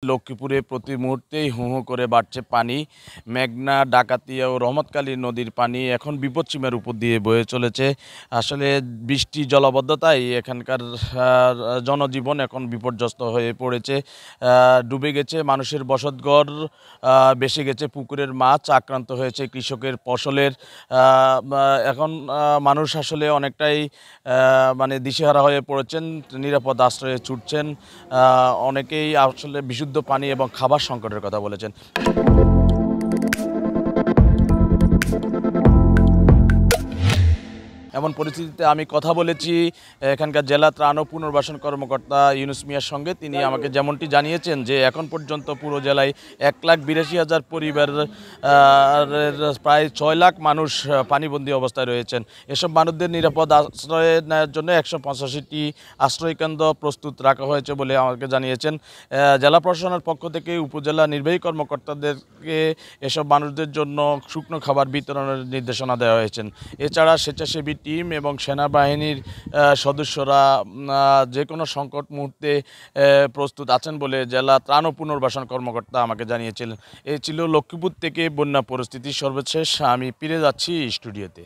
লক্ষ্মীপুরে প্রতি মুহূর্তেই হু হু করে বাড়ছে পানি। মেঘনা, ডাকাতিয়া ও রহমতকালী নদীর পানি এখন বিপদসীমার উপর দিয়ে বয়ে চলেছে। আসলে বৃষ্টি জলাবদ্ধতায় এখানকার জনজীবন এখন বিপর্যস্ত হয়ে পড়েছে। ডুবে গেছে মানুষের বসতঘর, ভেসে গেছে পুকুরের মাছ, আক্রান্ত হয়েছে কৃষকের ফসলের। এখন মানুষ আসলে অনেকটাই মানে দিশেহারা হয়ে পড়েছেন, নিরাপদ আশ্রয়ে ছুটছেন। অনেকেই আসলে বিশুদ্ধ পানি এবং খাবার সংকটের কথা বলেছেন। এমন পরিস্থিতিতে আমি কথা বলেছি এখানকার জেলা ত্রাণ ও পুনর্বাসন কর্মকর্তা ইউনুস মিয়ার সঙ্গে। তিনি আমাকে যেমনটি জানিয়েছেন যে এখন পর্যন্ত পুরো জেলায় ১,৮২,০০০ পরিবারের প্রায় ৬ লাখ মানুষ পানিবন্দী অবস্থায় রয়েছেন। এসব মানুষদের নিরাপদ আশ্রয়ে নেওয়ার জন্য ১৮৫টি আশ্রয়কেন্দ্র প্রস্তুত রাখা হয়েছে বলে আমাকে জানিয়েছেন। জেলা প্রশাসনের পক্ষ থেকে উপজেলা নির্বাহী কর্মকর্তাদেরকে এসব মানুষদের জন্য শুকনো খাবার বিতরণের নির্দেশনা দেওয়া হয়েছে। এছাড়া স্বেচ্ছাসেবী টিম এবং সেনাবাহিনীর সদস্যরা যে কোনো সংকট মুহূর্তে প্রস্তুত আছেন বলে জেলা ত্রাণ ও পুনর্বাসন কর্মকর্তা আমাকে জানিয়েছিলেন। এই ছিল লক্ষ্মীপুর থেকে বন্যা পরিস্থিতি সর্বশেষ। আমি ফিরে যাচ্ছি স্টুডিওতে।